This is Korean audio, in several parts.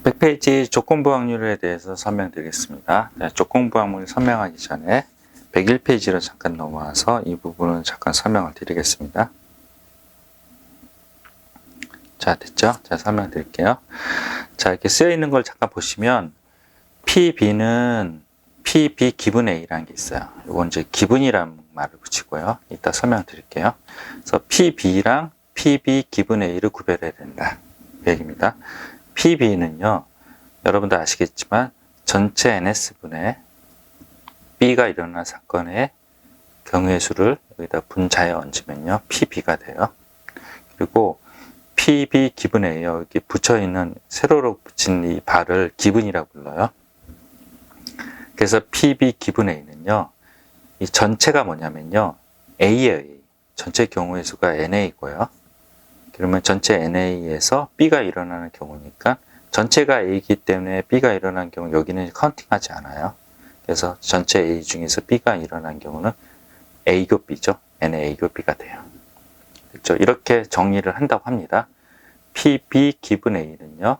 100페이지 조건부 확률에 대해서 설명드리겠습니다. 조건부 확률을 설명하기 전에 101페이지로 잠깐 넘어와서 이 부분을 잠깐 설명을 드리겠습니다. 자, 됐죠? 자, 설명드릴게요. 자, 이렇게 쓰여 있는 걸 잠깐 보시면 PB는 PB 기분 A라는 게 있어요. 이건 이제 기분이라는 말을 붙이고요. 이따 설명드릴게요. 그래서 PB랑 PB 기분 A를 구별해야 된다. 그 얘기입니다. PB는요, 여러분도 아시겠지만 전체 NS분의 B가 일어난 사건의 경우의 수를 여기다 분자에 얹으면요, PB가 돼요. 그리고 PB 기분 A요. 여기 붙여있는 세로로 붙인 이 발을 기분이라고 불러요. 그래서 PB 기분 A는요, 이 전체가 뭐냐면요, A예요. A. 전체 경우의 수가 NA고요. 그러면 전체 NA에서 B가 일어나는 경우니까 전체가 A이기 때문에 B가 일어난 경우 여기는 카운팅하지 않아요. 그래서 전체 A 중에서 B가 일어난 경우는 A 교 B죠. NA 교 B가 돼요. 그렇죠? 이렇게 정리를 한다고 합니다. PB 기분 A는요,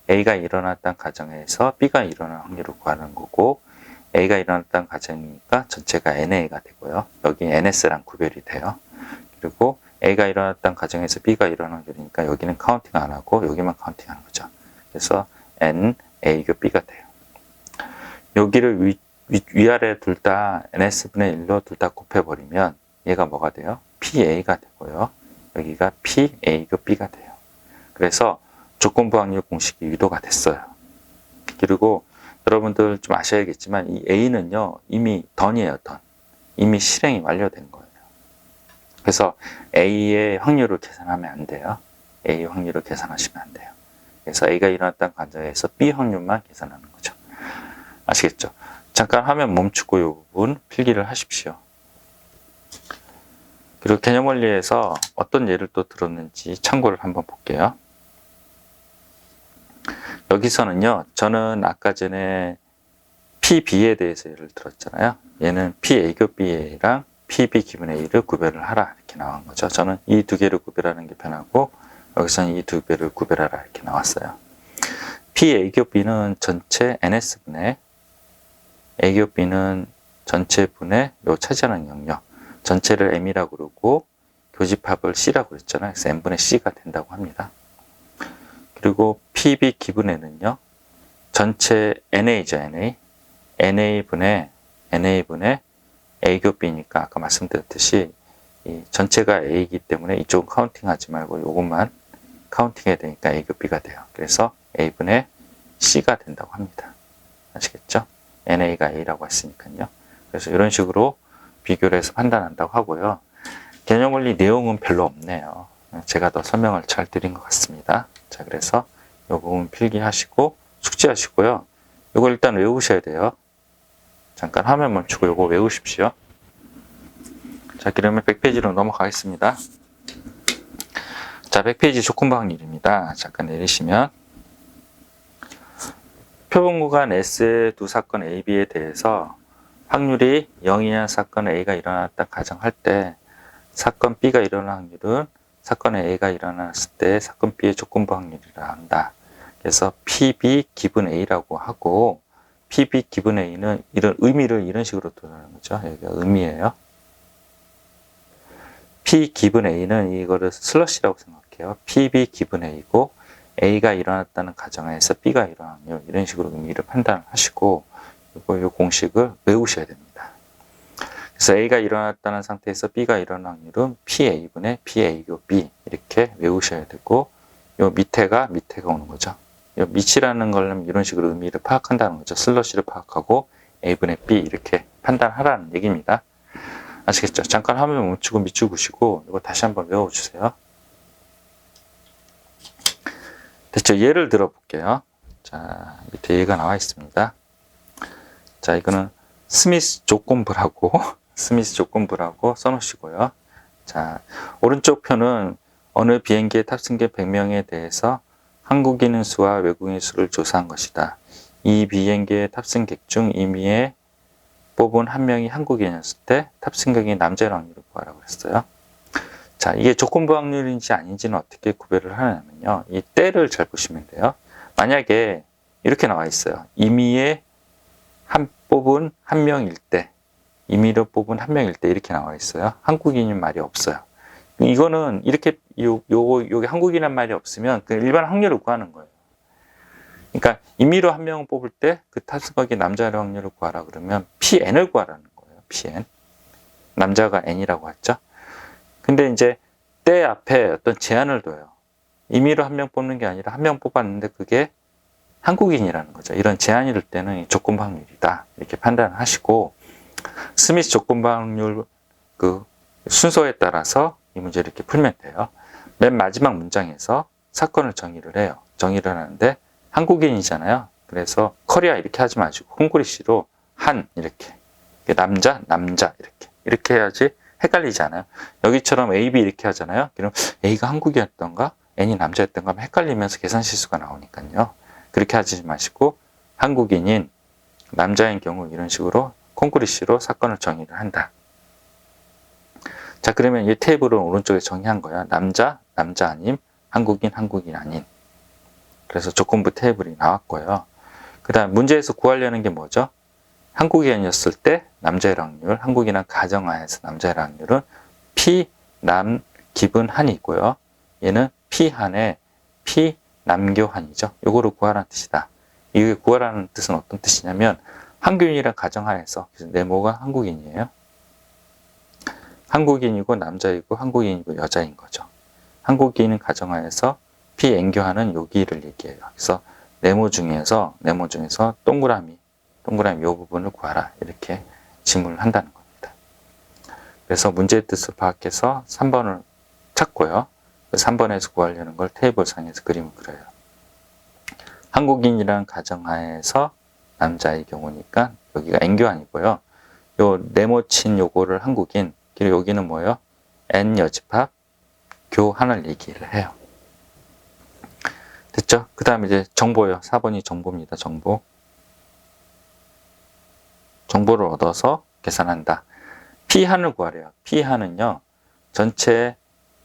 A가 일어났다는 가정에서 B가 일어날 확률을 구하는 거고, A가 일어났다는 가정이니까 전체가 NA가 되고요. 여기 NS랑 구별이 돼요. 그리고 A가 일어났다는 가정에서 B가 일어난 확률이니까 여기는 카운팅 안 하고 여기만 카운팅하는 거죠. 그래서 N, A 교 B가 돼요. 여기를 위아래 둘 다 NS분의 1로 둘 다 곱해버리면 얘가 뭐가 돼요? PA가 되고요. 여기가 PA 교 B가 돼요. 그래서 조건부 확률 공식이 유도가 됐어요. 그리고 여러분들 좀 아셔야겠지만 이 A는요, 이미 던이에요, 던. 이미 실행이 완료된 거예요. 그래서 A의 확률을 계산하면 안 돼요. A 확률을 계산하시면 안 돼요. 그래서 A가 일어났다는 가정에서 B 확률만 계산하는 거죠. 아시겠죠? 잠깐 화면 멈추고 이 부분 필기를 하십시오. 그리고 개념 원리에서 어떤 예를 또 들었는지 참고를 한번 볼게요. 여기서는요, 저는 아까 전에 PB에 대해서 예를 들었잖아요. 얘는 PA 교 B랑 PB 기분 A를 구별을 하라 이렇게 나온 거죠. 저는 이 두 개를 구별하는 게 편하고 여기서는 이 두 개를 구별하라 이렇게 나왔어요. PA 교 B는 전체 NS분의 A 교 B는 전체 분의 요 차지하는 영역, 전체를 M이라고 그러고 교집합을 C라고 그랬잖아요. 그래서 M분의 C가 된다고 합니다. 그리고 PB 기분에는요, 전체 NA죠, NA. NA분의 A 교 B니까 아까 말씀드렸듯이 이 전체가 A이기 때문에 이쪽은 카운팅하지 말고 이것만 카운팅해야 되니까 A 교 B가 돼요. 그래서 A분의 C가 된다고 합니다. 아시겠죠? NA가 A라고 했으니까요. 그래서 이런 식으로 비교를 해서 판단한다고 하고요. 개념 원리 내용은 별로 없네요. 제가 더 설명을 잘 드린 것 같습니다. 자, 그래서 이 부분 필기하시고 숙지하시고요. 이거 일단 외우셔야 돼요. 잠깐 화면 멈추고 이거 외우십시오. 자, 그러면 100페이지로 넘어가겠습니다. 자, 100페이지 조건부 확률입니다. 잠깐 내리시면 표본 구간 S의 두 사건 A, B에 대해서 확률이 0이한 사건 A가 일어났다 가정할 때 사건 B가 일어난 확률은 사건 A가 일어났을 때 사건 B의 조건부 확률이라 한다. 그래서 PB 기분 A라고 하고 PB 기분 A는 이런 의미를 이런 식으로 표현하는 거죠. 여기가 의미예요. P 기분 A는 이거를 슬러시라고 생각해요. PB 기분 A고 A가 일어났다는 가정하에서 B가 일어난 확률 이런 식으로 의미를 판단하시고 이 공식을 외우셔야 됩니다. 그래서 A가 일어났다는 상태에서 B가 일어난 확률은 PA분의 PA 교 B 이렇게 외우셔야 되고 요 밑에가 오는 거죠. 요 밑이라는 걸 이런 식으로 의미를 파악한다는 거죠. 슬러시를 파악하고 A분의 B 이렇게 판단하라는 얘기입니다. 아시겠죠? 잠깐 화면 멈추고 밑줄 그시고 이거 다시 한번 외워주세요. 됐죠? 예를 들어 볼게요. 자, 밑에 예가 나와 있습니다. 자, 이거는 스미스 조건부라고 써놓으시고요. 자, 오른쪽 편은 어느 비행기의 탑승객 100명에 대해서 한국인의 수와 외국인의 수를 조사한 것이다. 이 비행기의 탑승객 중 임의에 뽑은 한 명이 한국인이었을 때 탑승객이 남자의 확률을 구하라고 했어요. 자, 이게 조건부 확률인지 아닌지는 어떻게 구별을 하냐면요. 이 때를 잘 보시면 돼요. 만약에 이렇게 나와 있어요. 임의에 뽑은 한 명일 때, 임의로 뽑은 한 명일 때 이렇게 나와 있어요. 한국인인 말이 없어요. 이거는 이렇게 요게 한국인이란 말이 없으면 그 일반 확률을 구하는 거예요. 그러니까 임의로 한 명을 뽑을 때 그 타석의 남자의 확률을 구하라 그러면 PN을 구하라는 거예요. PN. 남자가 N이라고 했죠. 근데 이제 때 앞에 어떤 제한을 둬요. 임의로 한 명 뽑는 게 아니라 한 명 뽑았는데 그게 한국인이라는 거죠. 이런 제한이 될 때는 조건부 확률이다. 이렇게 판단을 하시고, 스미스 조건부 확률 그 순서에 따라서 이 문제를 이렇게 풀면 돼요. 맨 마지막 문장에서 사건을 정의를 해요. 정의를 하는데 한국인이잖아요. 그래서 커리아 이렇게 하지 마시고 콩그리시로 한 이렇게, 남자 이렇게 해야지 헷갈리지 않아요. 여기처럼 A, B 이렇게 하잖아요. 그럼 A가 한국이었던가 N이 남자였던가 하면 헷갈리면서 계산 실수가 나오니까요. 그렇게 하지 마시고 한국인인 남자인 경우 이런 식으로 콩그리시로 사건을 정의를 한다. 자, 그러면 이 테이블은 오른쪽에 정의한 거야. 남자 아님, 한국인 아닌. 그래서 조건부 테이블이 나왔고요. 그 다음 문제에서 구하려는 게 뭐죠? 한국인이었을 때 남자의 확률, 한국인한 가정하에서 남자의 확률은 P 남 기분 한이고요. 얘는 P 한에 P 남교한이죠. 요거를 구하라는 뜻이다. 이게 구하라는 뜻은 어떤 뜻이냐면 한국인이란 가정하에서 네모가 한국인이에요. 한국인이고 남자이고 한국인이고 여자인 거죠. 한국인은 가정하에서 P N교한은 여기를 얘기해요. 그래서 네모 중에서 동그라미 요 부분을 구하라 이렇게 질문을 한다는 겁니다. 그래서 문제의 뜻을 파악해서 3번을 찾고요. 3번에서 구하려는 걸 테이블 상에서 그림을 그려요. 한국인이란 가정하에서 남자의 경우니까 여기가 N교환이고요. 요 네모친 요거를 한국인, 그리고 여기는 뭐예요? N 여집합 교환을 얘기를 해요. 됐죠? 그 다음에 이제 정보요. 4번이 정보입니다. 정보를 얻어서 계산한다. P한을 구하래요. P한은요, 전체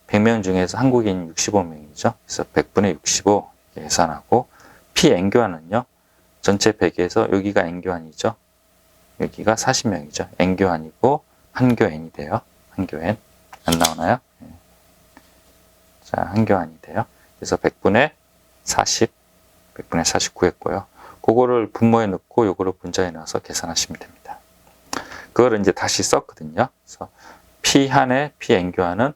100명 중에서 한국인이 65명이죠. 그래서 100분의 65 계산하고, PN교환은요, 전체 100에서 여기가 N교환이죠. 여기가 40명이죠. N교환이고, 한교 N이 돼요. 한교 N. 안 나오나요? 자, 한교환이 돼요. 그래서 100분의 40 구했고요. 그거를 분모에 넣고 요거를 분자에 넣어서 계산하시면 됩니다. 그거를 이제 다시 썼거든요. 그래서 P한의 PN교환은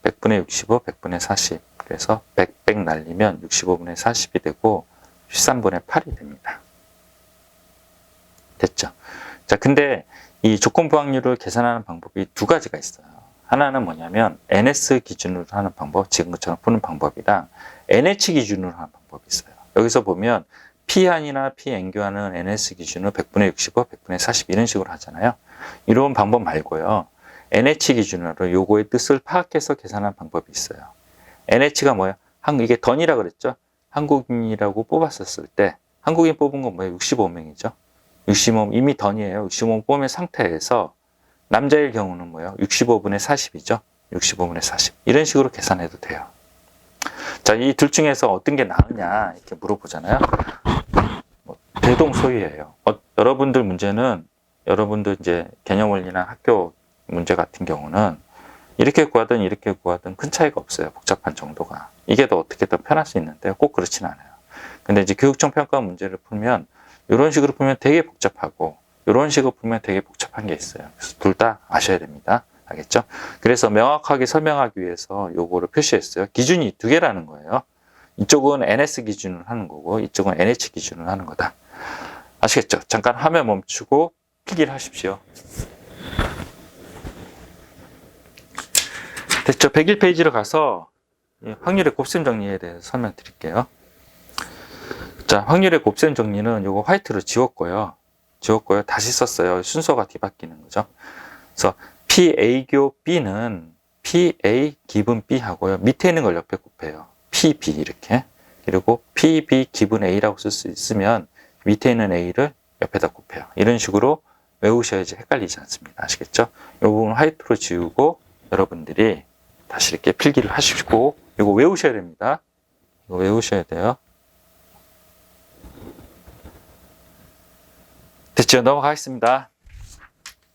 100분의 65, 100분의 40. 그래서 100 날리면 65분의 40이 되고 13분의 8이 됩니다. 됐죠? 자, 근데 이 조건부 확률을 계산하는 방법이 두 가지가 있어요. 하나는 뭐냐면 NS 기준으로 하는 방법, 지금 것처럼 푸는 방법이랑 NH 기준으로 하는 방법이 있어요. 여기서 보면 P한이나 PN교환은 NS 기준으로 100분의 65, 100분의 40 이런 식으로 하잖아요. 이런 방법 말고요. NH 기준으로 요거의 뜻을 파악해서 계산하는 방법이 있어요. NH가 뭐예요? 이게 던이라 그랬죠? 한국인이라고 뽑았었을 때 한국인 뽑은 건 뭐예요? 65명이죠. 65 이미 던이에요. 65 뽑은 상태에서 남자일 경우는 뭐예요? 65분의 40이죠. 65분의 40 이런 식으로 계산해도 돼요. 자, 이 둘 중에서 어떤 게 나으냐 이렇게 물어보잖아요. 대동소이예요. 여러분들 문제는 여러분들 이제 개념원리나 학교 문제 같은 경우는 이렇게 구하든 큰 차이가 없어요. 복잡한 정도가. 이게 더 어떻게 더 편할 수 있는데 꼭 그렇진 않아요. 근데 이제 교육청 평가 문제를 풀면 이런 식으로 풀면 되게 복잡하고 이런 식으로 풀면 되게 복잡한 게 있어요. 그래서 둘 다 아셔야 됩니다. 알겠죠? 그래서 명확하게 설명하기 위해서 요거를 표시했어요. 기준이 두 개라는 거예요. 이쪽은 NS 기준으로 하는 거고 이쪽은 NH 기준으로 하는 거다. 아시겠죠? 잠깐 화면 멈추고 필기를 하십시오. 됐죠? 101페이지로 가서 확률의 곱셈 정리에 대해서 설명드릴게요. 자, 확률의 곱셈 정리는 요거 화이트로 지웠고요. 다시 썼어요. 순서가 뒤바뀌는 거죠. 그래서 PA교 B는 PA 기분 B 하고요. 밑에 있는 걸 옆에 곱해요. PB 이렇게. 그리고 PB 기분 A라고 쓸 수 있으면 밑에 있는 A를 옆에다 곱해요. 이런 식으로 외우셔야지 헷갈리지 않습니다. 아시겠죠? 이 부분 화이트로 지우고 여러분들이 다시 이렇게 필기를 하시고 이거 외우셔야 됩니다. 이거 외우셔야 돼요. 됐죠? 넘어가겠습니다.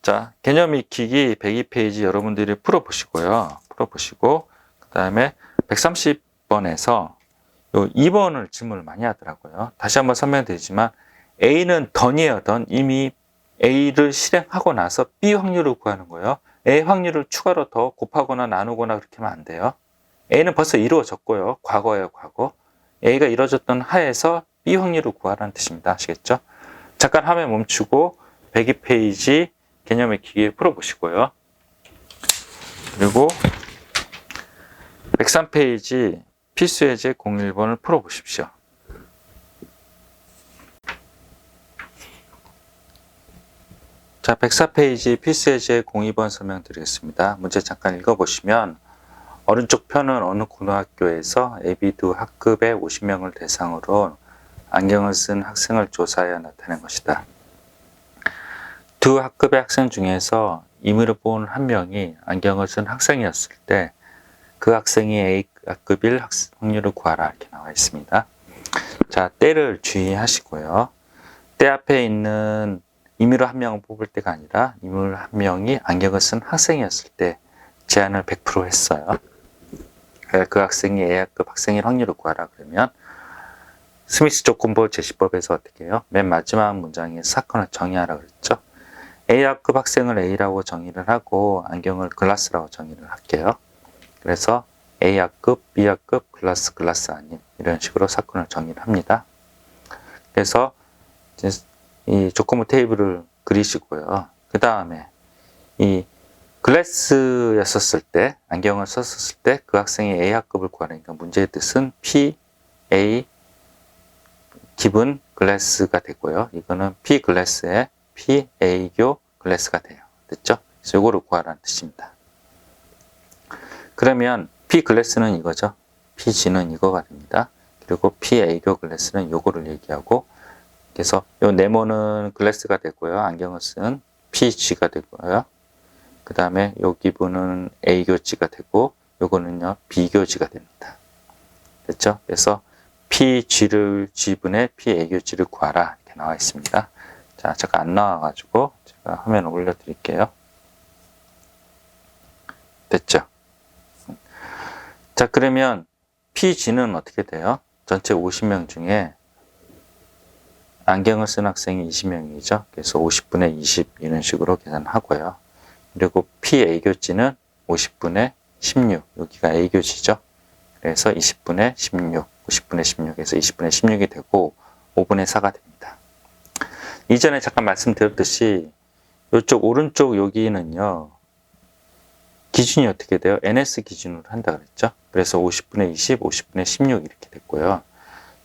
자, 개념 익히기 102페이지 여러분들이 풀어보시고요. 풀어보시고, 그 다음에 130번에서 요 2번을 질문을 많이 하더라고요. 다시 한번 설명드리지만, A는 던이에요, 던. 이미 A를 실행하고 나서 B 확률을 구하는 거예요. A 확률을 추가로 더 곱하거나 나누거나 그렇게 하면 안 돼요. A는 벌써 이루어졌고요. 과거예요, 과거. A가 이루어졌던 하에서 B 확률을 구하라는 뜻입니다. 아시겠죠? 잠깐 화면 멈추고 102페이지 개념 익히기 풀어보시고요. 그리고 103페이지 필수예제 01번을 풀어보십시오. 자, 104페이지 필수예제 02번 설명드리겠습니다. 문제 잠깐 읽어보시면 오른쪽 편은 어느 고등학교에서 예비두 학급의 50명을 대상으로 안경을 쓴 학생을 조사하여 나타낸 것이다. 두 학급의 학생 중에서 임의로 뽑은 한 명이 안경을 쓴 학생이었을 때 그 학생이 A 학급일 확률을 구하라 이렇게 나와 있습니다. 자, 때를 주의하시고요. 때 앞에 있는 임의로 한 명을 뽑을 때가 아니라 임의로 한 명이 안경을 쓴 학생이었을 때 제한을 100% 했어요. 그 학생이 A학급 학생일 확률을 구하라 그러면 스미스 조건부 제시법에서 어떻게 해요? 맨 마지막 문장에 사건을 정의하라 그랬죠. A학급 학생을 A라고 정의를 하고 안경을 글라스라고 정의를 할게요. 그래서 A학급, B학급, 글라스 아닌 이런 식으로 사건을 정의를 합니다. 그래서 이 조건부 테이블을 그리시고요. 그 다음에 이 글래스였었을 때, 안경을 썼었을 때 그 학생이 A학급을 구하니까 문제의 뜻은 P, A, 기분 글래스가 되고요. 이거는 P 글래스에 P, A교 글래스가 돼요. 됐죠? 그래서 이거를 구하라는 뜻입니다. 그러면 P 글래스는 이거죠. PG는 이거가 됩니다. 그리고 P, A교 글래스는 요거를 얘기하고 그래서 요 네모는 글래스가 되고요. 안경을 쓴 PG가 되고요. 그 다음에 요 기분은 A교지가 되고 요거는요 B교지가 됩니다. 됐죠? 그래서 PG를 G분의 PA교지를 구하라 이렇게 나와 있습니다. 자, 잠깐 안 나와가지고 제가 화면을 올려드릴게요. 됐죠? 자, 그러면 PG는 어떻게 돼요? 전체 50명 중에 안경을 쓴 학생이 20명이죠. 그래서 50분의 20 이런 식으로 계산하고요. 그리고 PA교지는 50분의 16, 여기가 A교지죠. 그래서 20분의 16, 50분의 16에서 20분의 16이 되고 5분의 4가 됩니다. 이전에 잠깐 말씀드렸듯이 이쪽 오른쪽 여기는요. 기준이 어떻게 돼요? NS 기준으로 한다 그랬죠. 그래서 50분의 20, 50분의 16 이렇게 됐고요.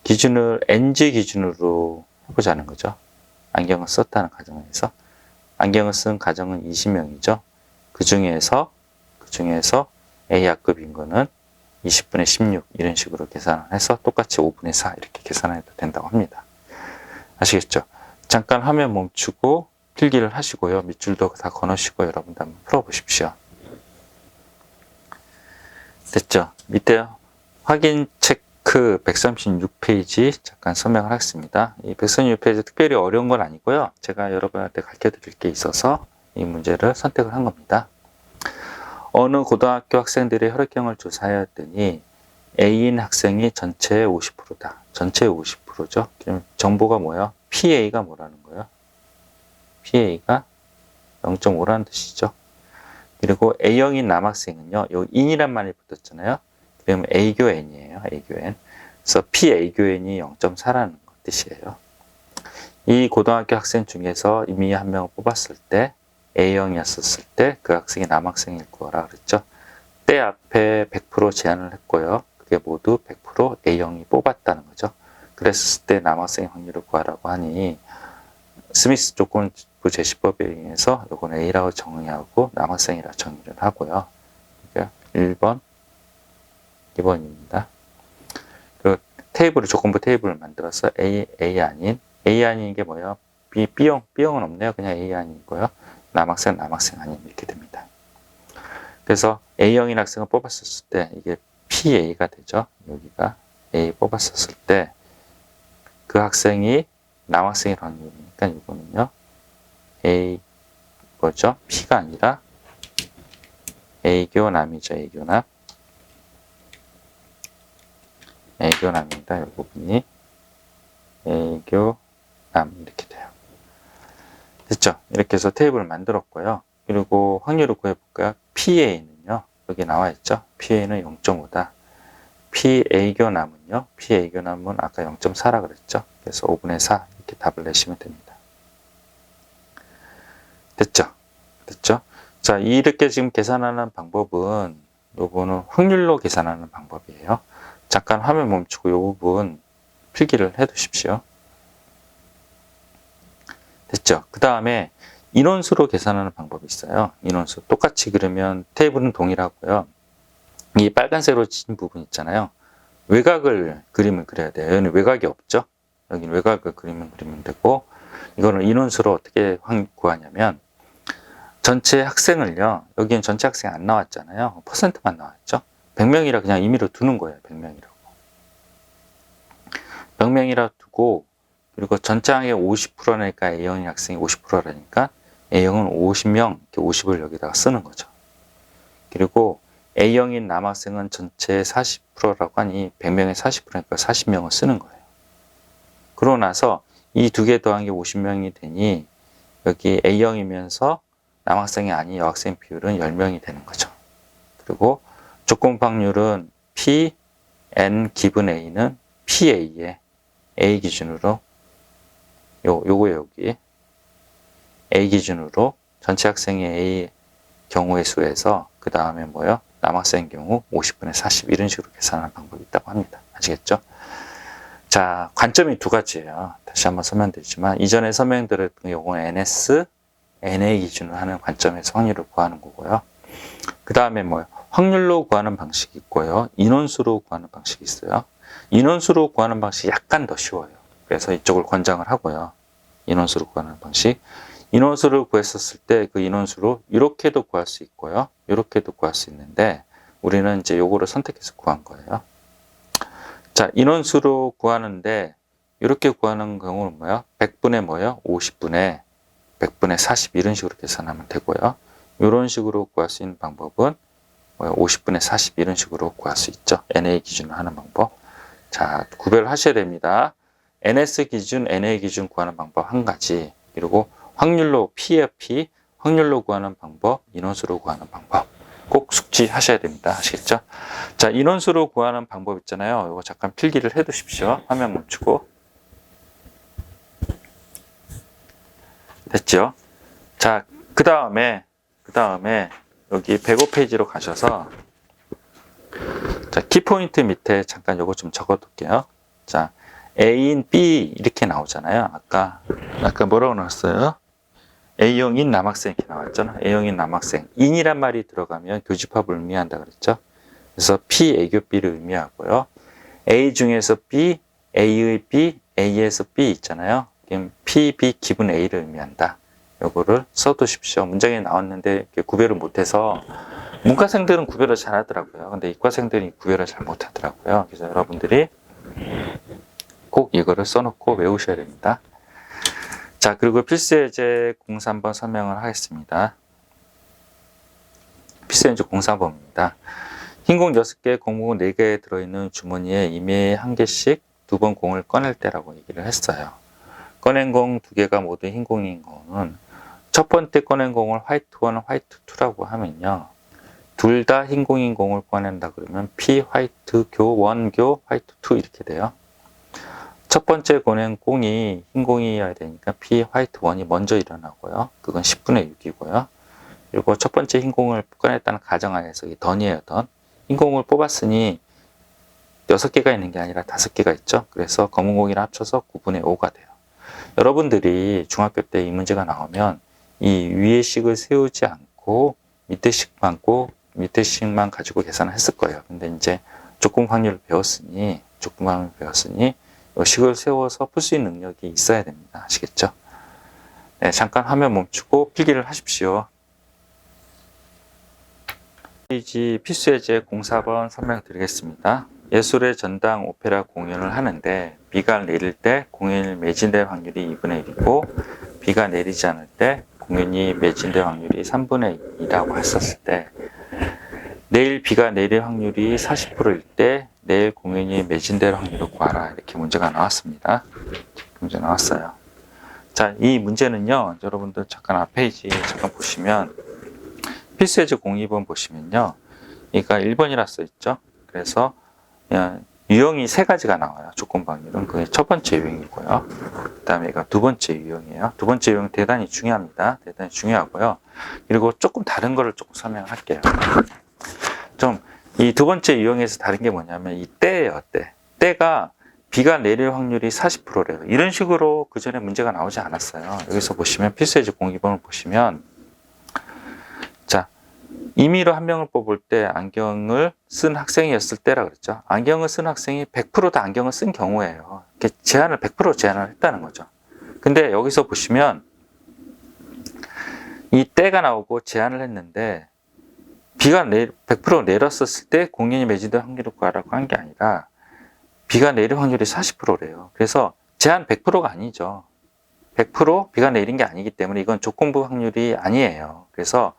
기준을 NG 기준으로 해보자는 거죠. 안경을 썼다는 가정에서. 안경을 쓴 가정은 20명이죠. 그 중에서 A학급인 거는 20분의 16 이런 식으로 계산을 해서 똑같이 5분의 4 이렇게 계산해도 된다고 합니다. 아시겠죠? 잠깐 화면 멈추고 필기를 하시고요. 밑줄도 다 거놓으시고 여러분들 한번 풀어보십시오. 됐죠? 밑에 확인 체크 136페이지 잠깐 설명을 하겠습니다. 이 136페이지 특별히 어려운 건 아니고요. 제가 여러분한테 가르쳐 드릴 게 있어서 이 문제를 선택을 한 겁니다. 어느 고등학교 학생들의 혈액형을 조사하였더니 A인 학생이 전체의 50%다. 전체의 50%죠. 그럼 정보가 뭐예요? PA가 뭐라는 거예요? PA가 0.5라는 뜻이죠. 그리고 A형인 남학생은요. 요 인이란 말이 붙었잖아요. 그러면 A교 N이에요. A교 N. 그래서 PA교 N이 0.4라는 뜻이에요. 이 고등학교 학생 중에서 이미 한 명을 뽑았을 때 A형이었을 때 그 학생이 남학생일 거라 그랬죠. 때 앞에 100% 제한을 했고요. 그게 모두 100% A형이 뽑았다는 거죠. 그랬을 때 남학생의 확률을 구하라고 하니 스미스 조건부 제시법에 의해서 이건 A라고 정의하고 남학생이라고 정의를 하고요. 그러니까 1번, 2번입니다. 그리고 테이블을 조건부 테이블을 만들어서 A 아닌 게 뭐예요? B형은 없네요. 그냥 A 아니고요. 남학생 아닌 이렇게 됩니다. 그래서 A형인 학생을 뽑았었을 때 이게 PA가 되죠. 여기가 A 뽑았었을 때 그 학생이 남학생일 확률이니까 이거는요. A 뭐죠? P가 아니라 A교남이죠. A교남. A교남입니다. 이 부분이 A교남 이렇게 돼요. 됐죠? 이렇게 해서 테이블을 만들었고요. 그리고 확률을 구해볼까요? PA는요. 여기 나와 있죠? PA는 0.5다. PA교남은요. PA교남은 아까 0.4라 그랬죠? 그래서 5분의 4 이렇게 답을 내시면 됩니다. 됐죠? 됐죠? 자, 이렇게 지금 계산하는 방법은 요거는 확률로 계산하는 방법이에요. 잠깐 화면 멈추고 요 부분 필기를 해 두십시오. 됐죠? 그 다음에 인원수로 계산하는 방법이 있어요. 인원수. 똑같이 그러면 테이블은 동일하고요. 이 빨간색으로 친 부분 있잖아요. 외곽을 그림을 그려야 돼요. 여기는 외곽이 없죠? 여기는 외곽을 그리면 되고, 이거는 인원수로 어떻게 구하냐면, 전체 학생을요, 여기는 전체 학생 안 나왔잖아요. 퍼센트만 나왔죠? 100명이라 그냥 임의로 두는 거예요. 100명이라고. 100명이라 두고, 그리고 전체 학의 50%라니까 A형인 학생이 50%라니까 A형은 50명, 이렇게 50을 여기다가 쓰는 거죠. 그리고 A형인 남학생은 전체 40%라고 하니 100명에 40%니까 40명을 쓰는 거예요. 그러고 나서 이 두 개 더한 게 50명이 되니 여기 A형이면서 남학생이 아닌 여학생 비율은 10명이 되는 거죠. 그리고 조건 확률은 P, N 기분 A는 PA에 A 기준으로 요거 여기 A 기준으로 전체 학생의 A 경우의 수에서 그 다음에 뭐요? 남학생 경우 50분의 40 이런 식으로 계산하는 방법이 있다고 합니다. 아시겠죠? 자, 관점이 두 가지예요. 다시 한번 설명드리지만 이전에 설명드렸던 요거는 NS, NA 기준으로 하는 관점에서 확률을 구하는 거고요. 그 다음에 뭐요? 확률로 구하는 방식이 있고요. 인원수로 구하는 방식이 있어요. 인원수로 구하는 방식이 약간 더 쉬워요. 그래서 이쪽을 권장을 하고요. 인원수로 구하는 방식. 인원수를 구했었을 때 그 인원수로 이렇게도 구할 수 있고요. 이렇게도 구할 수 있는데 우리는 이제 요거를 선택해서 구한 거예요. 자, 인원수로 구하는데 이렇게 구하는 경우는 뭐야? 100분의 뭐예요? 50분의 100분의 40 이런 식으로 계산하면 되고요. 이런 식으로 구할 수 있는 방법은 뭐예요? 50분의 40 이런 식으로 구할 수 있죠. NA 기준으로 하는 방법. 자, 구별을 하셔야 됩니다. NS 기준, NA 기준 구하는 방법 한 가지. 그리고 확률로 P에 P, 확률로 구하는 방법, 인원수로 구하는 방법. 꼭 숙지하셔야 됩니다. 아시겠죠? 자, 인원수로 구하는 방법 있잖아요. 이거 잠깐 필기를 해 두십시오. 화면 멈추고. 됐죠? 자, 그 다음에 여기 105페이지로 가셔서 자, 키포인트 밑에 잠깐 요거 좀 적어 둘게요. 자, A인 B 이렇게 나오잖아요. 아까 뭐라고 나왔어요? A형인 남학생 이렇게 나왔잖아. A형인 남학생. 인이란 말이 들어가면 교집합을 의미한다 그랬죠. 그래서 P, A교 B를 의미하고요. A 중에서 B, A의 B, A에서 B 있잖아요. 그럼 P, B 기분 A를 의미한다. 요거를 써두십시오. 문장에 나왔는데 이렇게 구별을 못해서 문과생들은 구별을 잘 하더라고요. 근데 이과생들이 구별을 잘 못하더라고요. 그래서 여러분들이 꼭 이거를 써놓고 외우셔야 됩니다. 자, 그리고 필수예제 공사 한번 설명을 하겠습니다. 필수예제 공사 한번입니다. 흰공 6개, 공공 4개에 들어있는 주머니에 이미 1개씩 2번 공을 꺼낼 때라고 얘기를 했어요. 꺼낸 공 2개가 모두 흰 공인 거는 첫 번째 꺼낸 공을 화이트 1, 화이트 2라고 하면요. 둘 다 흰 공인 공을 꺼낸다 그러면 P 화이트 교 1 교 화이트 2 이렇게 돼요. 첫 번째 꺼낸 공이 흰 공이어야 되니까 P 화이트 1이 먼저 일어나고요. 그건 10분의 6이고요. 그리고 첫 번째 흰 공을 꺼냈다는 가정하에서 이 던이에요, 던. 흰 공을 뽑았으니 6개가 있는 게 아니라 5개가 있죠. 그래서 검은 공이랑 합쳐서 9분의 5가 돼요. 여러분들이 중학교 때 이 문제가 나오면 이 위에 식을 세우지 않고 밑에 식만 가지고 계산을 했을 거예요. 근데 이제 조건 확률을 배웠으니 이 식을 세워서 풀 수 있는 능력이 있어야 됩니다. 아시겠죠? 네, 잠깐 화면 멈추고 필기를 하십시오. 페이지 필수예제 04번 설명드리겠습니다. 예술의 전당 오페라 공연을 하는데 비가 내릴 때 공연을 매진될 확률이 2분의 1이고 비가 내리지 않을 때 공연이 매진될 확률이 3분의 2라고 했었을 때 내일 비가 내릴 확률이 40%일 때 내일 공연이 매진될 확률을 구하라. 이렇게 문제가 나왔습니다. 문제 나왔어요. 자, 이 문제는요, 여러분들 잠깐 앞 페이지 잠깐 보시면 필수예제 02번 보시면요, 그러니까 1번이라 써 있죠. 그래서 유형이 세 가지가 나와요. 조건부 확률은 그게 첫 번째 유형이고요. 그다음에 이거 두 번째 유형이에요. 두 번째 유형은 대단히 중요합니다. 대단히 중요하고요. 그리고 조금 다른 거를 조금 설명할게요. 좀 이 두 번째 유형에서 다른 게 뭐냐면 이 때예요. 때가 비가 내릴 확률이 40%래요. 이런 식으로 그 전에 문제가 나오지 않았어요. 여기서 보시면 필수예제 02번을 보시면 자, 임의로 한 명을 뽑을 때 안경을 쓴 학생이었을 때라 그랬죠. 안경을 쓴 학생이 100% 다 안경을 쓴 경우예요. 이렇게 제한을 100% 제한을 했다는 거죠. 근데 여기서 보시면 이 때가 나오고 제한을 했는데 비가 100% 내렸었을 때 공연이 매진될 확률을 구하라고 한 게 아니라 비가 내릴 확률이 40%래요. 그래서 제한 100%가 아니죠. 100% 비가 내린 게 아니기 때문에 이건 조건부 확률이 아니에요. 그래서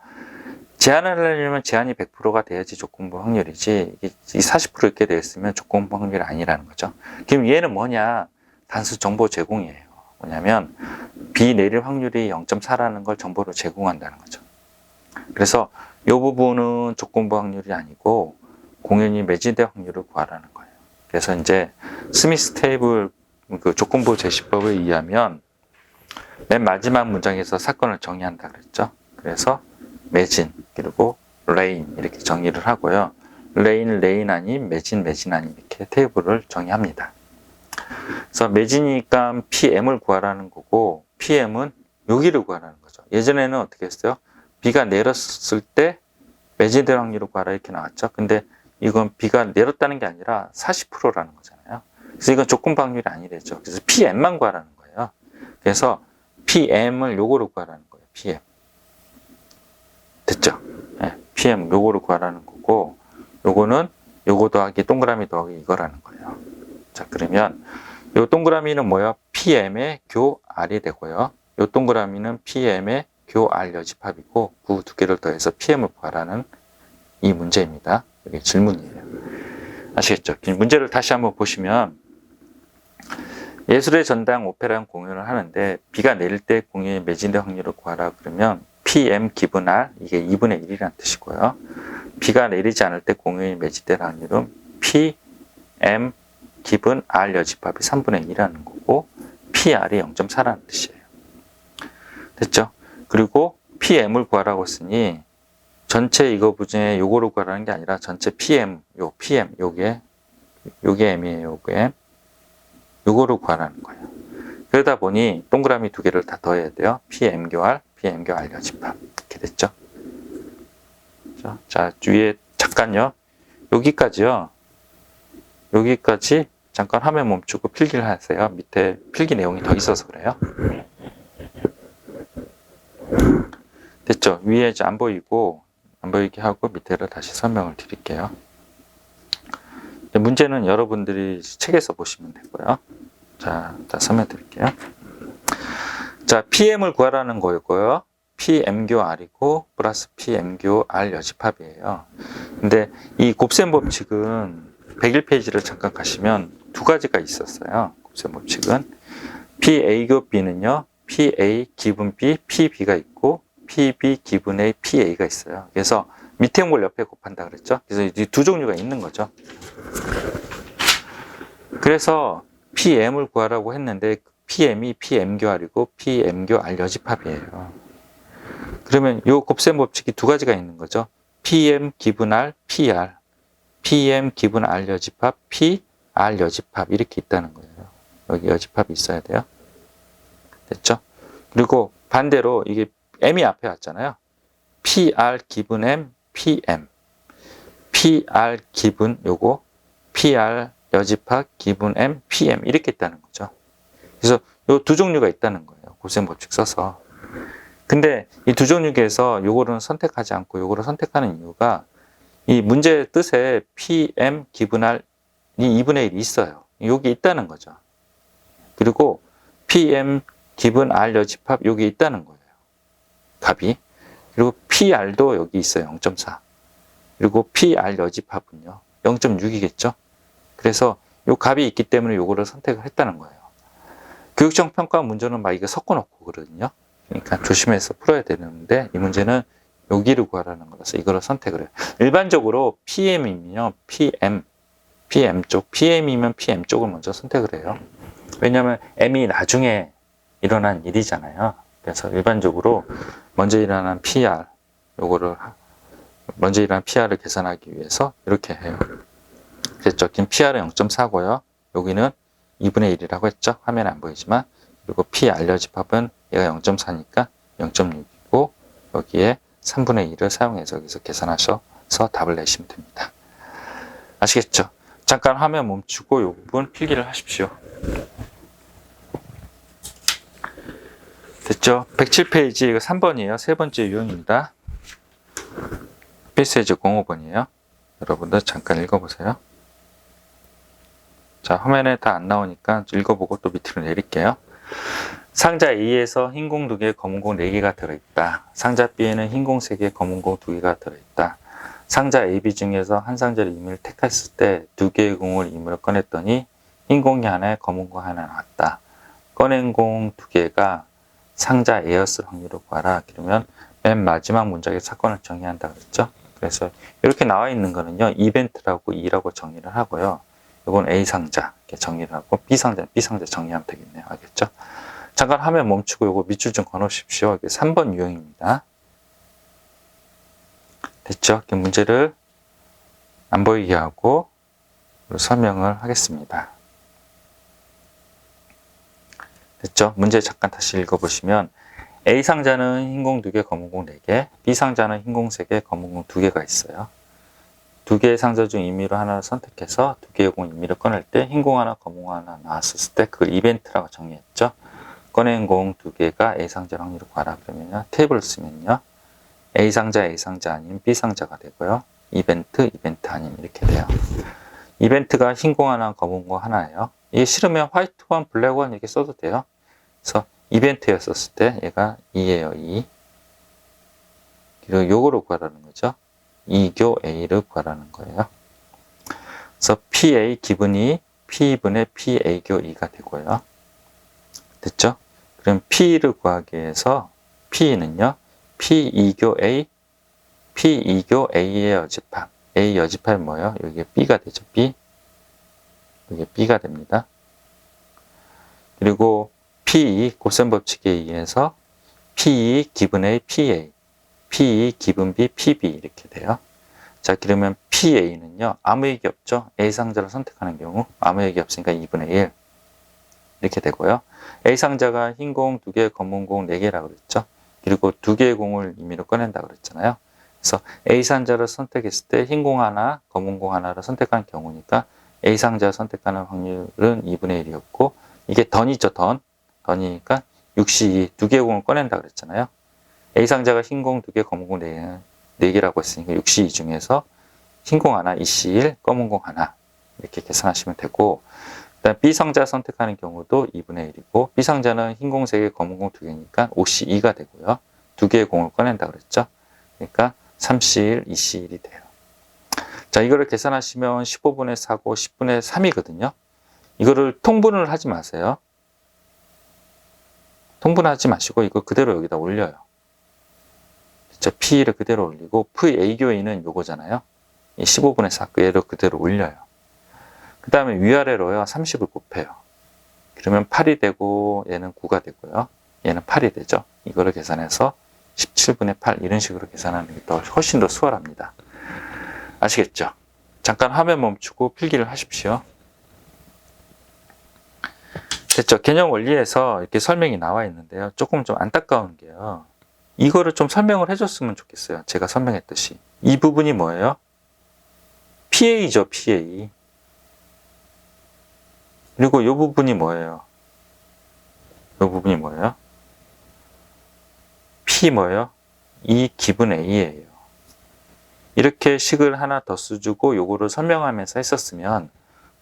제한을 하려면 제한이 100%가 돼야지 조건부 확률이지 이 40% 있게 되었으면 조건부 확률이 아니라는 거죠. 그럼 얘는 뭐냐? 단수 정보 제공이에요. 뭐냐면 비 내릴 확률이 0.4라는 걸 정보로 제공한다는 거죠. 그래서 이 부분은 조건부 확률이 아니고 공연이 매진될 확률을 구하라는 거예요. 그래서 이제 스미스 테이블 그 조건부 제시법에 의하면 맨 마지막 문장에서 사건을 정의한다 그랬죠. 그래서 매진 그리고 레인 이렇게 정의를 하고요. 레인 아닌 매진 아닌 이렇게 테이블을 정의합니다. 그래서 매진이니까 PM을 구하라는 거고 PM은 여기를 구하라는 거죠. 예전에는 어떻게 했어요? 비가 내렸을 때 매진될 확률을 구하라 이렇게 나왔죠. 근데 이건 비가 내렸다는 게 아니라 40%라는 거잖아요. 그래서 이건 조건부 확률이 아니래죠. 그래서 PM만 구하라는 거예요. 그래서 PM을 요거로 구하라는 거예요. PM. 됐죠? 네, PM 요거를 구하라는 거고 요거는 요거 더하기 동그라미 더하기 이거라는 거예요. 자, 그러면 요 동그라미는 뭐야? PM의 교 R이 되고요. 요 동그라미는 PM의 교 R 여집합이고 그 두 개를 더해서 PM을 구하라는 이 문제입니다. 이게 질문이에요. 아시겠죠? 문제를 다시 한번 보시면 예술의 전당 오페라 공연을 하는데 비가 내릴 때 공연이 매진될 확률을 구하라 그러면 PM 기분 R 이게 2분의 1이라는 뜻이고요. 비가 내리지 않을 때 공연이 매진될 확률은 PM 기분 R 여집합이 3분의 2라는 거고 PR이 0.4라는 뜻이에요. 됐죠? 그리고 PM을 구하라고 했으니 전체 이거 중에 요거를 구하라는 게 아니라 전체 PM, 요게 M이에요. 요거를 구하라는 거예요. 그러다 보니 동그라미 두 개를 다 더해야 돼요. PM 교R 여집합. 이렇게 됐죠? 자, 위에 잠깐요. 여기까지요. 여기까지 잠깐 화면 멈추고 필기를 하세요. 밑에 필기 내용이 더 있어서 그래요. 됐죠? 위에 이제 안 보이게 하고 밑에를 다시 설명을 드릴게요. 문제는 여러분들이 책에서 보시면 되고요. 자, 설명 드릴게요. 자, PM을 구하라는 거고요. PM교 R이고 플러스 PM교 R 여집합이에요. 근데 이 곱셈 법칙은 101페이지를 잠깐 가시면 두 가지가 있었어요. 곱셈 법칙은 PA교 B는요. PA 기분 B, PB가 있고 PB 기분 A, PA가 있어요. 그래서 밑에 걸 옆에 곱한다 그랬죠. 그래서 이 두 종류가 있는 거죠. 그래서 PM을 구하라고 했는데 PM이 PM교 R이고 PM교 R 여집합이에요. 그러면 이 곱셈 법칙이 두 가지가 있는 거죠. PM 기분 R, PR. PM 기분 R 여집합, PR 여집합 이렇게 있다는 거예요. 여기 여집합이 있어야 돼요. 됐죠? 그리고 반대로 이게 M이 앞에 왔잖아요. PR 기분 M, PM. PR 기분 요거, PR 여집합 기분 M, PM 이렇게 있다는 거죠. 그래서 요 두 종류가 있다는 거예요. 곱셈 법칙 써서. 근데 이 두 종류 중에서 요거는 선택하지 않고 요거를 선택하는 이유가 이 문제 뜻에 PM 기분 R 이 2분의 1이 있어요. 여기 있다는 거죠. 그리고 PM 기분 R 여집합 여기 있다는 거예요. 값이. 그리고 PR도 여기 있어요. 0.4. 그리고 PR 여집합은요. 0.6이겠죠. 그래서 요 값이 있기 때문에 요거를 선택을 했다는 거예요. 교육청 평가 문제는 막 이거 섞어놓고 그러거든요. 그러니까 조심해서 풀어야 되는데 이 문제는 여기를 구하라는 거라서 이거를 선택을 해요. 일반적으로 PM이면요. PM 쪽, PM이면 PM 쪽을 먼저 선택을 해요. 왜냐하면 M이 나중에 일어난 일이잖아요. 그래서 일반적으로 먼저 일어난 PR, 요거를 먼저 일어난 PR을 계산하기 위해서 이렇게 해요. 그랬죠. 긴 PR은 0.4고요. 여기는 2분의 1이라고 했죠. 화면에 안 보이지만. 그리고 PR 여집합은 얘가 0.4니까 0.6이고 여기에 3분의 1을 사용해서 여기서 계산하셔서 답을 내시면 됩니다. 아시겠죠? 잠깐 화면 멈추고 이 부분 필기를 하십시오. 됐죠? 107페이지 이거 3번이에요. 세 번째 유형입니다. 필수예제 05번이에요. 여러분들 잠깐 읽어보세요. 자, 화면에 다 안 나오니까 읽어보고 또 밑으로 내릴게요. 상자 A에서 흰 공 2개, 검은 공 4개가 들어있다. 상자 B에는 흰 공 3개, 검은 공 2개가 들어있다. 상자 A, B 중에서 한 상자를 임의를 택했을 때 2개의 공을 임의로 꺼냈더니 흰 공이 하나에 검은 공 하나 나왔다. 꺼낸 공 2개가 상자 A였을 확률을 구하라. 그러면 맨 마지막 문장의 사건을 정의한다 그랬죠. 그래서 이렇게 나와 있는 거는요. 이벤트라고 E라고 정의를 하고요. 이건 A 상자 이렇게 정의를 하고 B 상자 정의하면 되겠네요. 알겠죠? 잠깐 화면 멈추고 이거 밑줄 좀 그어놓으십시오. 이게 3번 유형입니다. 됐죠? 문제를 안 보이게 하고 설명을 하겠습니다. 됐죠? 문제 잠깐 다시 읽어보시면 A 상자는 흰 공 2개, 검은 공 4개, B 상자는 흰 공 3개, 검은 공 2개가 있어요. 2개의 상자 중 임의로 하나를 선택해서 2개의 공 임의를 꺼낼 때 흰 공 하나, 검은 공 하나 나왔을 때 그걸 이벤트라고 정의했죠. 꺼낸 공 2개가 A 상자 확률을 구하라 그러면요. 테이블을 쓰면요. A 상자 아닌 B 상자가 되고요. 이벤트 아닌 이렇게 돼요. 이벤트가 흰 공 하나, 검은 공 하나예요. 이게 싫으면 화이트 원, 블랙 원 이렇게 써도 돼요. 그래서 이벤트였었을 때 얘가 2예요. 2. 그리고 요거를 구하라는 거죠. 2교 A를 구하라는 거예요. 그래서 PA 기분이 P분의 PA교 2가 되고요. 됐죠? 그럼 P를 구하기 위해서 P는요. P2교 A, P2교 A의 여집합. A 여집합이 뭐예요? 여기에 B가 되죠. B. 여기에 B가 됩니다. 그리고 P2 곱셈 법칙에 의해서 P2 기분 A, PA. P2 기분 B, PB 이렇게 돼요. 자, 그러면 PA는요. 아무 얘기 없죠. A 상자를 선택하는 경우 아무 얘기 없으니까 2분의 1 이렇게 되고요. A 상자가 흰 공 2개, 검은 공 4개라고 그랬죠. 그리고 2개의 공을 임의로 꺼낸다고 그랬잖아요. 그래서 A 상자를 선택했을 때 흰 공 하나, 검은 공 하나를 선택한 경우니까 A 상자 선택하는 확률은 2분의 1이었고 이게 던이죠. 던이니까 6C 2개의 공을 꺼낸다 그랬잖아요. A 상자가 흰 공 2개, 검은 공 4개라고 했으니까 6C2 중에서 흰 공 하나, 2C1, 검은 공 하나 이렇게 계산하시면 되고 그다음 B 상자 선택하는 경우도 2분의 1이고 B 상자는 흰 공 3개, 검은 공 2개니까 5C2가 되고요. 2개의 공을 꺼낸다 그랬죠. 그러니까 3C1, 2C1이 돼요. 자, 이거를 계산하시면 15분의 4고 10분의 3이거든요. 이거를 통분을 하지 마세요. 통분하지 마시고 이거 그대로 여기다 올려요. 자, P를 그대로 올리고 A교인은 요거잖아요. 15분의 4 얘를 그대로 올려요. 그 다음에 위아래로요. 30을 곱해요. 그러면 8이 되고 얘는 9가 되고요. 얘는 8이 되죠. 이거를 계산해서 17분의 8 이런 식으로 계산하는 게 훨씬 더 수월합니다. 아시겠죠? 잠깐 화면 멈추고 필기를 하십시오. 됐죠? 개념 원리에서 이렇게 설명이 나와 있는데요. 조금 좀 안타까운 게요. 이거를 좀 설명을 해줬으면 좋겠어요. 제가 설명했듯이. 이 부분이 뭐예요? PA죠, PA. 그리고 이 부분이 뭐예요? 이 부분이 뭐예요? P 뭐예요? 이 기분 A예요. 이렇게 식을 하나 더 써주고 요거를 설명하면서 했었으면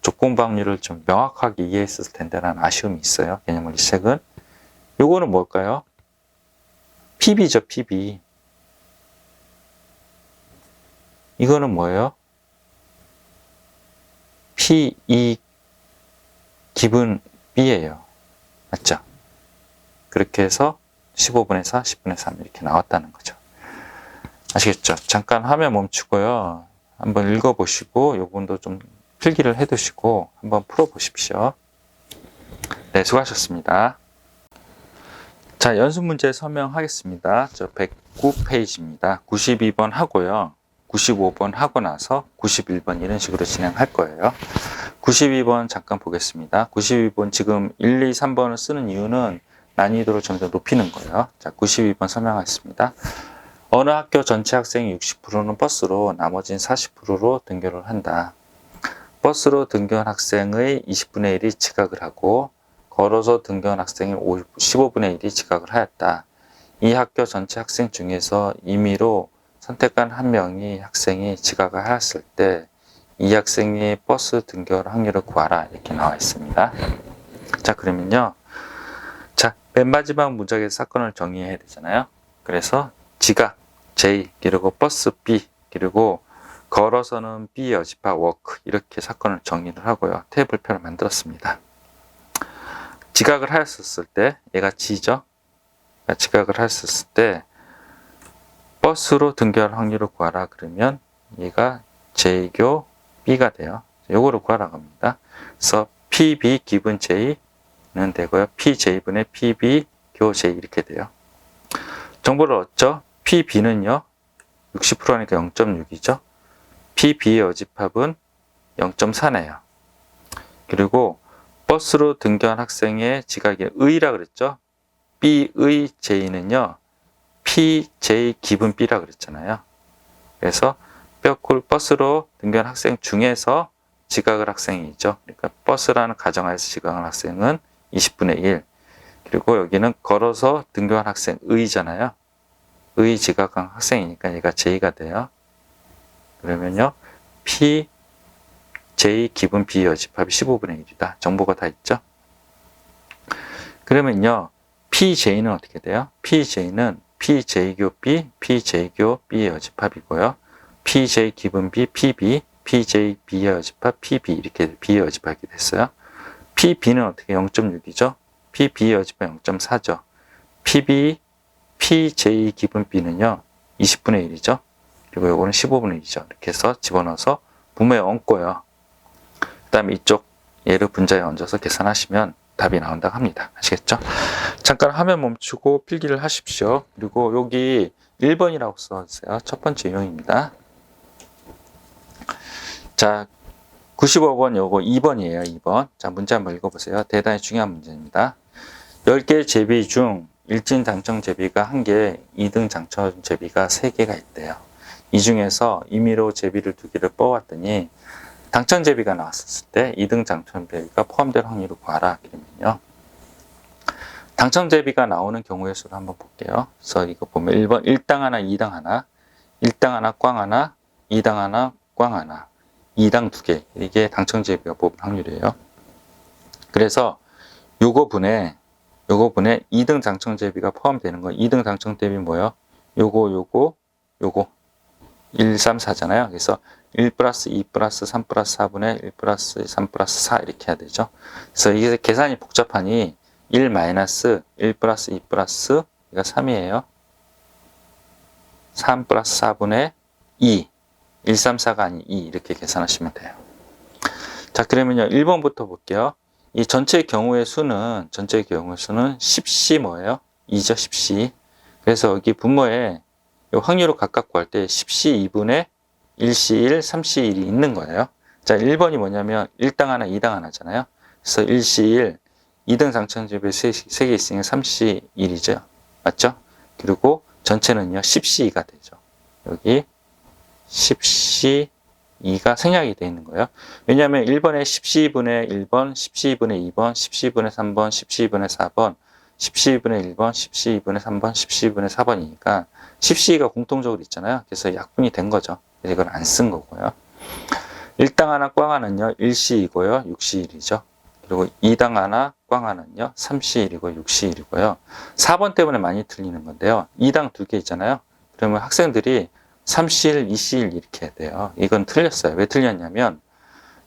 조건부 확률을 좀 명확하게 이해했을 텐데라는 아쉬움이 있어요. 개념 원리 책은. 요거는 뭘까요? PB죠, PB. 이거는 뭐예요? P2 기분 B예요. 맞죠? 그렇게 해서 15분의 4, 10분의 3 이렇게 나왔다는 거죠. 아시겠죠? 잠깐 화면 멈추고요. 한번 읽어보시고 요 부분도 좀 필기를 해두시고 한번 풀어보십시오. 네, 수고하셨습니다. 자, 연습 문제 설명하겠습니다. 저 109페이지입니다. 92번 하고요. 95번 하고 나서 91번 이런 식으로 진행할 거예요. 92번 잠깐 보겠습니다. 92번 지금 1, 2, 3번을 쓰는 이유는 난이도를 점점 높이는 거예요. 자, 92번 설명하겠습니다. 어느 학교 전체 학생의 60%는 버스로 나머지는 40%로 등교를 한다. 버스로 등교한 학생의 20분의 1이 지각을 하고 걸어서 등교한 학생의 15분의 1이 지각을 하였다. 이 학교 전체 학생 중에서 임의로 선택한 한 명이 학생이 지각을 하였을 때 이 학생이 버스 등교 확률을 구하라 이렇게 나와 있습니다. 자, 그러면요. 자, 맨 마지막 문장에서 사건을 정의해야 되잖아요. 그래서 지각 J 그리고 버스 B 그리고 걸어서는 B 여집합 워크 이렇게 사건을 정의를 하고요. 테이블표를 만들었습니다. 지각을 하였을 때 얘가 G죠. 지각을 하였을 때 버스로 등교할 확률을 구하라 그러면 얘가 J교 B가 돼요. 요거를 구하라고 합니다. 그래서 PB 기분 J는 되고요. PJ분의 PB 교 J 이렇게 돼요. 정보를 얻죠. PB는요. 60%니까 0.6이죠. PB의 여집합은 0.4네요. 그리고 버스로 등교한 학생의 지각이 의라 그랬죠. B의 J는요. PJ 기분 B라 그랬잖아요. 그래서 뼈골 버스로 등교한 학생 중에서 지각을 학생이 있죠. 그러니까 버스라는 가정하에서 지각한 학생은 20분의 1. 그리고 여기는 걸어서 등교한 학생 의잖아요. 의 지각한 학생이니까 얘가 J가 돼요. 그러면요. P, J 기분 B 여집합이 15분의 1이다. 정보가 다 있죠. 그러면요. PJ는 어떻게 돼요? PJ는 PJ교 B, PJ교 B의 여집합이고요. PJ 기분 B, PB, PJ B의 여집합, PB 이렇게 B의 여집합이 됐어요. PB는 어떻게 0.6이죠? PB의 여집합 0.4죠. PB, PJ 기분 B는요. 20분의 1이죠. 그리고 요거는 15분의 1이죠. 이렇게 해서 집어넣어서 분모에 얹고요. 그 다음에 이쪽 얘를 분자에 얹어서 계산하시면 답이 나온다고 합니다. 아시겠죠? 잠깐 화면 멈추고 필기를 하십시오. 그리고 여기 1번이라고 써주세요. 첫 번째 유형입니다. 자, 95번 요거 2번이에요. 2번. 자, 문제 한번 읽어보세요. 대단히 중요한 문제입니다. 10개의 제비 중 1등 당첨 제비가 1개, 2등 당첨 제비가 3개가 있대요. 이 중에서 임의로 제비를 2개를 뽑았더니 당첨 제비가 나왔을 때 2등 당첨 제비가 포함될 확률을 구하라. 그러면요. 당첨 제비가 나오는 경우의 수를 한번 볼게요. 그래서 이거 보면 1번 1당 하나, 2당 하나, 1당 하나, 꽝 하나, 2당 하나, 꽝 하나, 2당 2개. 이게 당첨 제비가 뽑은 확률이에요. 그래서 요거 분에 2등 당첨 제비가 포함되는 거. 2등 당첨 대비 뭐예요? 요거 1, 3, 4잖아요. 그래서 1 플러스 2 플러스 3 플러스 4분의 1 플러스 3 플러스 4 이렇게 해야 되죠. 그래서 이게 계산이 복잡하니 1 마이너스 1 플러스 2 플러스 이거 3이에요. 3 플러스 4분의 2 1, 3, 4가 아닌 2 이렇게 계산하시면 돼요. 자, 그러면요 1번부터 볼게요. 이 전체 경우의 수는 10C 뭐예요? 2죠. 10C. 그래서 여기 분모에 이 확률을 각각 구할 때 10C 2분의 1C 1, 3C 1이 있는 거예요. 자, 1번이 뭐냐면 1당 하나, 2당 하나잖아요. 그래서 1C 1, 2등 당첨제비 3개 있으니까 3C 1이죠. 맞죠? 그리고 전체는요 10C가 되죠. 여기 10C 2가 생략이 되어 있는 거예요. 왜냐하면 1번에 10C분의 1번, 10C분의 2번, 10C분의 3번, 10C분의 4번, 10C분의 1번, 10C분의 3번, 10C분의 4번이니까 10C가 공통적으로 있잖아요. 그래서 약분이 된 거죠. 그래서 이걸 안 쓴 거고요. 1당 하나 꽝 하나는요 1C이고요. 6C1이죠. 그리고 2당 하나, 꽝 하나는요. 3C1이고 6C1이고요. 4번 때문에 많이 틀리는 건데요. 2당 2개 있잖아요. 그러면 학생들이 3C1, 2C1 이렇게 해야 돼요. 이건 틀렸어요. 왜 틀렸냐면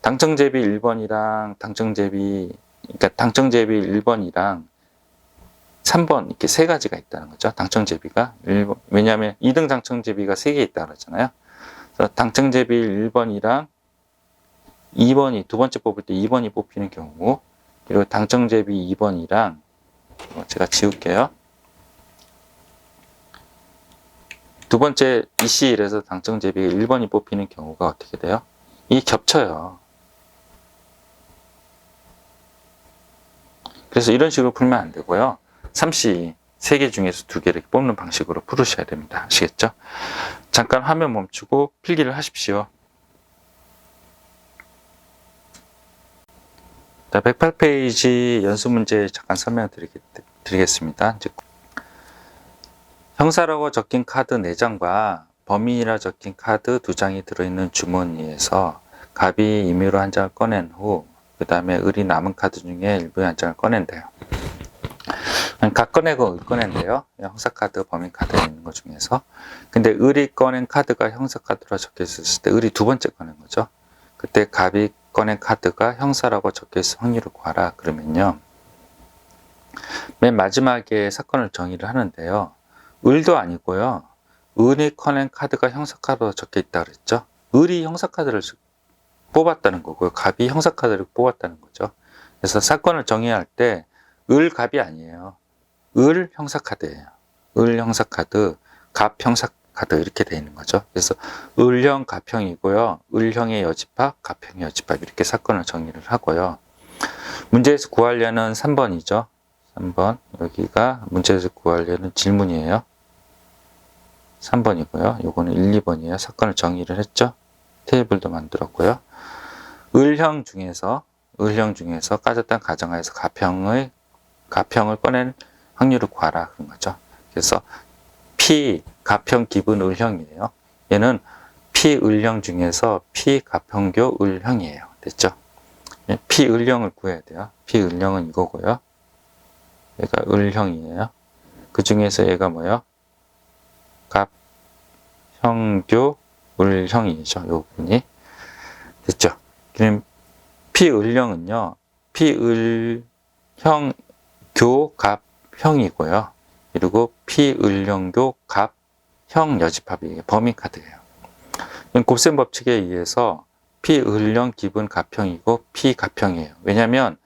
당첨제비 1번이랑 그러니까 당첨제비 1번이랑 3번 이렇게 세 가지가 있다는 거죠. 당첨제비가 1번. 왜냐하면 2등 당첨제비가 3개 있다고 그랬잖아요. 그래서 당첨제비 1번이랑 2번이 두 번째 뽑을 때 2번이 뽑히는 경우, 그리고 당첨제비 2번이랑 제가 지울게요. 두 번째 EC1에서 당첨제비 1번이 뽑히는 경우가 어떻게 돼요? 이게 겹쳐요. 그래서 이런 식으로 풀면 안 되고요. 3C 3개 중에서 2개를 뽑는 방식으로 풀으셔야 됩니다. 아시겠죠? 잠깐 화면 멈추고 필기를 하십시오. 자, 108페이지 연수 문제 잠깐 설명드리겠습니다. 형사라고 적힌 카드 4장과 범인이라 적힌 카드 2장이 들어있는 주머니에서 갑이 임의로 한 장을 꺼낸 후 그 다음에 을이 남은 카드 중에 일부의 한 장을 꺼낸대요. 각 꺼내고 을 꺼낸대요. 형사카드, 범인카드에 있는 것 중에서. 근데 을이 꺼낸 카드가 형사카드로 적혀 있었을 때 을이 두 번째 꺼낸 거죠. 그때 갑이 꺼낸 카드가 형사라고 적혀 있을 확률을 구하라. 그러면요. 맨 마지막에 사건을 정의를 하는데요. 을도 아니고요. 을이 꺼낸 카드가 형사카드로 적혀 있다 그랬죠. 을이 형사카드를 뽑았다는 거고요. 갑이 형사카드를 뽑았다는 거죠. 그래서 사건을 정의할 때 을 갑이 아니에요. 을 형사카드예요. 을 형사카드, 갑 형사카드 이렇게 되어 있는 거죠. 그래서 을형 갑형이고요. 을형의 여집합, 갑형의 여집합 이렇게 사건을 정의를 하고요. 문제에서 구하려는 3번이죠. 3번 여기가 문제에서 구하려는 질문이에요. 3번이고요. 요거는 1, 2번이에요. 사건을 정의를 했죠. 테이블도 만들었고요. 을형 중에서 까졌던 가정하에서 가평을 꺼낸 확률을 구하라 그런 거죠. 그래서 P 가평 기분 을형이에요. 얘는 P 을형 중에서 P 가평교 을형이에요. 됐죠? P 을형을 구해야 돼요. P 을형은 이거고요. 얘가 을형이에요. 그 중에서 얘가 뭐예요? 갑형교 을형이죠. 요 분이 됐죠? 그럼 P을형은요, P을형 교갑형이고요. 그리고 P을형교 갑형 여집합이 범인 카드예요. 곱셈 법칙에 의해서 P을형 기분 갑형이고 P갑형이에요. 왜냐하면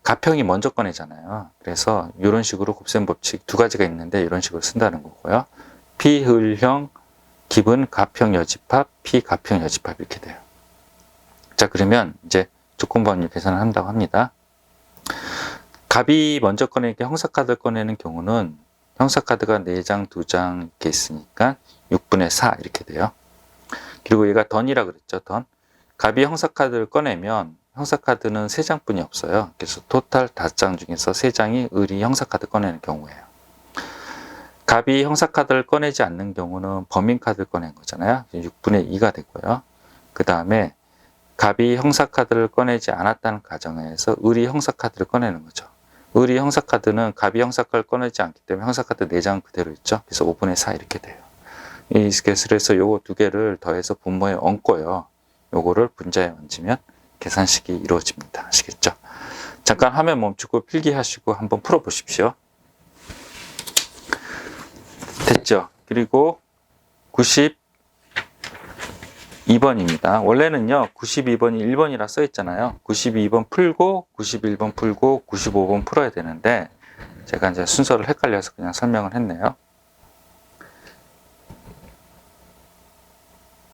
갑형이 먼저 꺼내잖아요. 그래서 이런 식으로 곱셈 법칙 두 가지가 있는데 이런 식으로 쓴다는 거고요. P을형 기분 갑형 여집합, P갑형 여집합 이렇게 돼요. 자, 그러면 이제 조건법률 계산을 한다고 합니다. 갑이 먼저 꺼내니까 형사카드를 꺼내는 경우는 형사카드가 4장, 2장 이렇게 있으니까 6분의 4 이렇게 돼요. 그리고 얘가 던이라 그랬죠. 던. 갑이 형사카드를 꺼내면 형사카드는 3장뿐이 없어요. 그래서 토탈 5장 중에서 3장이 을이 형사카드 꺼내는 경우예요. 갑이 형사카드를 꺼내지 않는 경우는 범인카드를 꺼낸 거잖아요. 6분의 2가 되고요. 그 다음에 갑이 형사카드를 꺼내지 않았다는 가정하에서 을이 형사카드를 꺼내는 거죠. 을이 형사카드는 갑이 형사카드를 꺼내지 않기 때문에 형사카드 4장 그대로 있죠. 그래서 5분의 4 이렇게 돼요. 그래서 요거 두 개를 더해서 분모에 얹고요. 요거를 분자에 얹으면 계산식이 이루어집니다. 아시겠죠? 잠깐 화면 멈추고 필기하시고 한번 풀어보십시오. 됐죠? 그리고 92번입니다. 원래는요, 92번이 1번이라 써 있잖아요. 92번 풀고, 91번 풀고, 95번 풀어야 되는데, 제가 이제 순서를 헷갈려서 그냥 설명을 했네요.